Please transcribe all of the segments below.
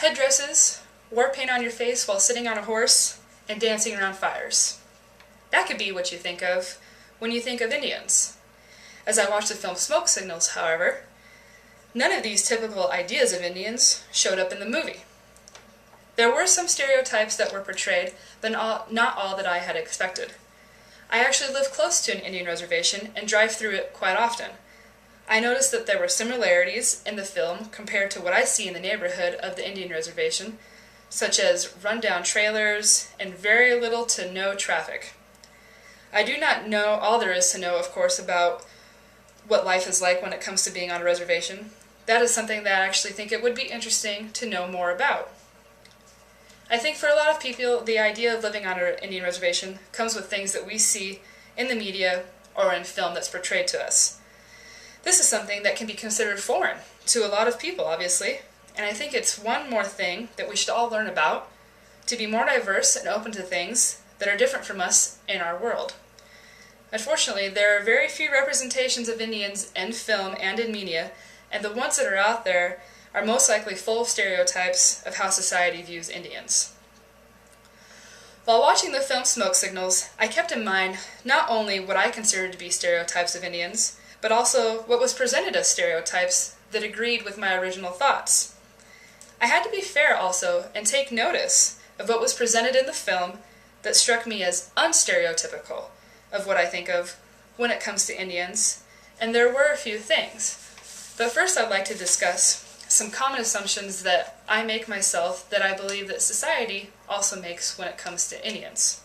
headdresses, war paint on your face while sitting on a horse, and dancing around fires. That could be what you think of when you think of Indians. As I watched the film Smoke Signals, however, none of these typical ideas of Indians showed up in the movie. There were some stereotypes that were portrayed, but not all that I had expected. I actually live close to an Indian reservation and drive through it quite often. I noticed that there were similarities in the film compared to what I see in the neighborhood of the Indian reservation, such as rundown trailers and very little to no traffic. I do not know all there is to know, of course, about what life is like when it comes to being on a reservation. That is something that I actually think it would be interesting to know more about. I think for a lot of people, the idea of living on an Indian reservation comes with things that we see in the media or in film that's portrayed to us. This is something that can be considered foreign to a lot of people, obviously, and I think it's one more thing that we should all learn about to be more diverse and open to things that are different from us in our world. Unfortunately, there are very few representations of Indians in film and in media, and the ones that are out there are most likely full of stereotypes of how society views Indians. While watching the film Smoke Signals, I kept in mind not only what I considered to be stereotypes of Indians, but also what was presented as stereotypes that agreed with my original thoughts. I had to be fair also and take notice of what was presented in the film that struck me as unstereotypical of what I think of when it comes to Indians, and there were a few things. But first I'd like to discuss some common assumptions that I make myself that I believe that society also makes when it comes to Indians.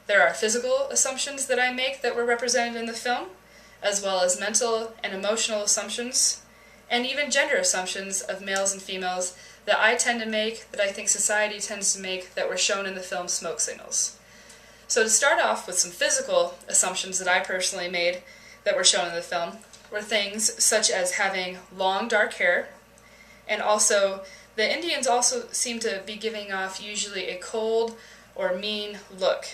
There are physical assumptions that I make that were represented in the film, as well as mental and emotional assumptions, and even gender assumptions of males and females that I tend to make, that I think society tends to make, that were shown in the film Smoke Signals. So to start off with some physical assumptions that I personally made that were shown in the film were things such as having long dark hair, and also the Indians also seem to be giving off usually a cold or mean look.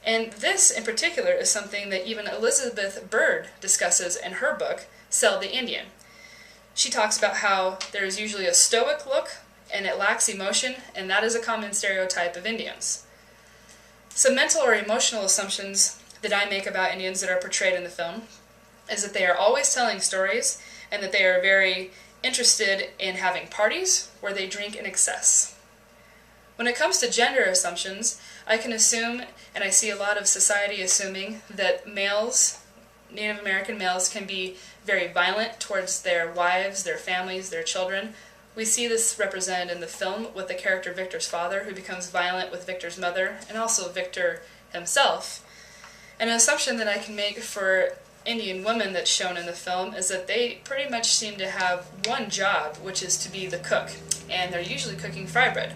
And this in particular is something that even Elizabeth Bird discusses in her book, Sell the Indian. She talks about how there is usually a stoic look and it lacks emotion, and that is a common stereotype of Indians. Some mental or emotional assumptions that I make about Indians that are portrayed in the film is that they are always telling stories and that they are very interested in having parties where they drink in excess. When it comes to gender assumptions, I can assume, and I see a lot of society assuming, that males, Native American males, can be very violent towards their wives, their families, their children. We see this represented in the film with the character Victor's father, who becomes violent with Victor's mother, and also Victor himself. And an assumption that I can make for Indian women that's shown in the film is that they pretty much seem to have one job, which is to be the cook, and they're usually cooking fry bread.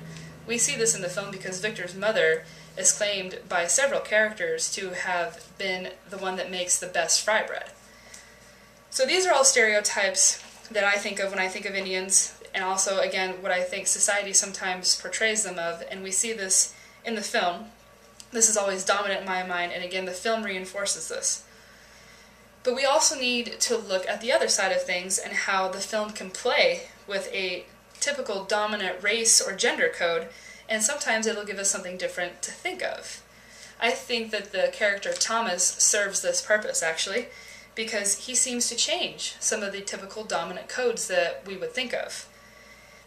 We see this in the film because Victor's mother is claimed by several characters to have been the one that makes the best fry bread. So these are all stereotypes that I think of when I think of Indians, and also, again, what I think society sometimes portrays them of, and we see this in the film. This is always dominant in my mind, and again, the film reinforces this. But we also need to look at the other side of things and how the film can play with a typical dominant race or gender code, and sometimes it'll give us something different to think of. I think that the character Thomas serves this purpose, actually, because he seems to change some of the typical dominant codes that we would think of.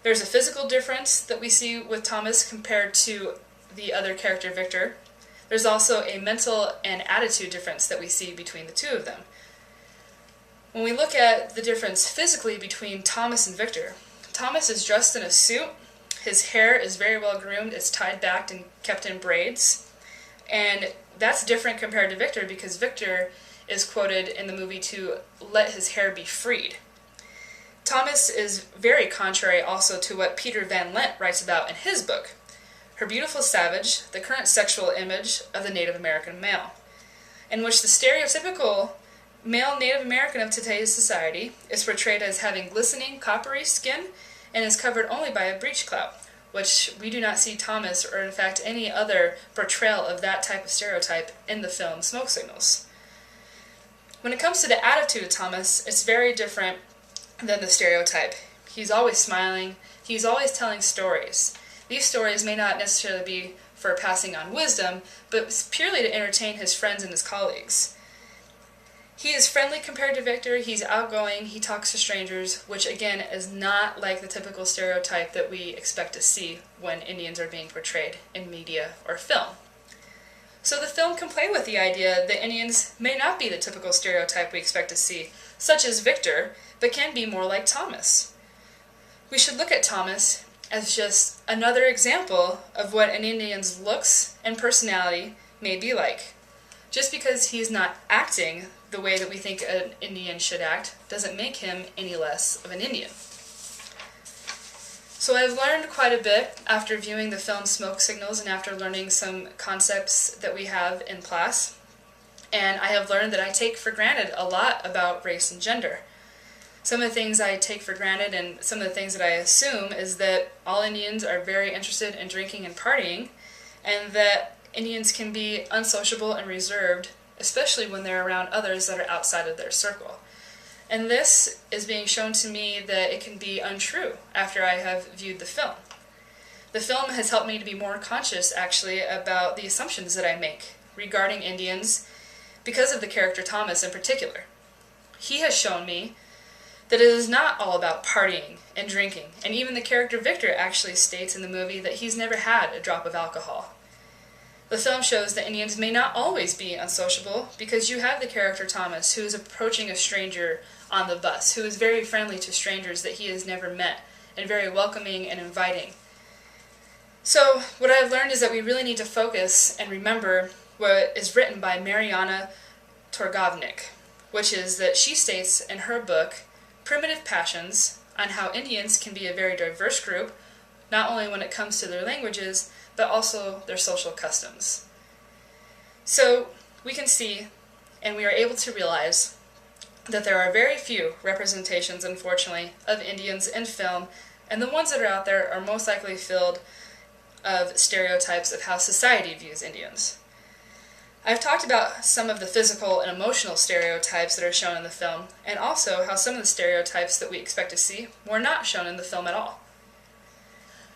There's a physical difference that we see with Thomas compared to the other character, Victor. There's also a mental and attitude difference that we see between the two of them. When we look at the difference physically between Thomas and Victor, Thomas is dressed in a suit, his hair is very well groomed, it's tied back and kept in braids, and that's different compared to Victor because Victor is quoted in the movie to let his hair be freed. Thomas is very contrary also to what Peter Van Lent writes about in his book, Her Beautiful Savage, the Current Sexual Image of the Native American Male, in which the stereotypical male Native American of today's society is portrayed as having glistening, coppery skin and is covered only by a breech clout, which we do not see Thomas or in fact any other portrayal of that type of stereotype in the film Smoke Signals. When it comes to the attitude of Thomas, it's very different than the stereotype. He's always smiling. He's always telling stories. These stories may not necessarily be for passing on wisdom, but purely to entertain his friends and his colleagues. He is friendly compared to Victor. He's outgoing. He talks to strangers, which again is not like the typical stereotype that we expect to see when Indians are being portrayed in media or film. So the film can play with the idea that Indians may not be the typical stereotype we expect to see, such as Victor, but can be more like Thomas. We should look at Thomas as just another example of what an Indian's looks and personality may be like. Just because he's not acting the way that we think an Indian should act doesn't make him any less of an Indian. So I've learned quite a bit after viewing the film Smoke Signals and after learning some concepts that we have in class. And I have learned that I take for granted a lot about race and gender. Some of the things I take for granted and some of the things that I assume is that all Indians are very interested in drinking and partying, and that Indians can be unsociable and reserved, especially when they're around others that are outside of their circle. And this is being shown to me that it can be untrue after I have viewed the film. The film has helped me to be more conscious, actually, about the assumptions that I make regarding Indians because of the character Thomas in particular. He has shown me that it is not all about partying and drinking, and even the character Victor actually states in the movie that he's never had a drop of alcohol. The film shows that Indians may not always be unsociable because you have the character Thomas who is approaching a stranger on the bus, who is very friendly to strangers that he has never met, and very welcoming and inviting. So what I've learned is that we really need to focus and remember what is written by Mariana Torgovnik, which is that she states in her book, Primitive Passions, on how Indians can be a very diverse group, not only when it comes to their languages, but also their social customs. So we can see, and we are able to realize, that there are very few representations, unfortunately, of Indians in film, and the ones that are out there are most likely filled of stereotypes of how society views Indians. I've talked about some of the physical and emotional stereotypes that are shown in the film, and also how some of the stereotypes that we expect to see were not shown in the film at all.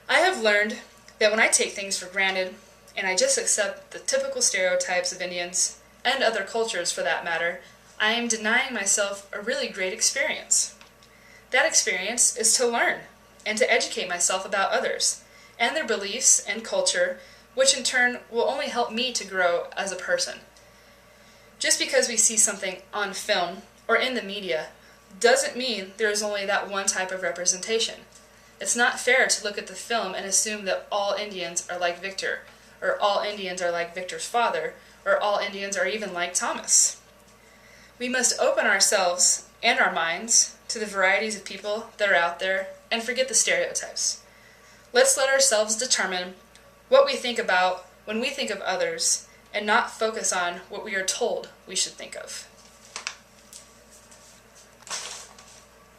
I have learned that when I take things for granted, and I just accept the typical stereotypes of Indians, and other cultures for that matter, I am denying myself a really great experience. That experience is to learn, and to educate myself about others, and their beliefs and culture, which in turn will only help me to grow as a person. Just because we see something on film or in the media doesn't mean there is only that one type of representation. It's not fair to look at the film and assume that all Indians are like Victor, or all Indians are like Victor's father, or all Indians are even like Thomas. We must open ourselves and our minds to the varieties of people that are out there and forget the stereotypes. Let's let ourselves determine what we think about when we think of others, and not focus on what we are told we should think of.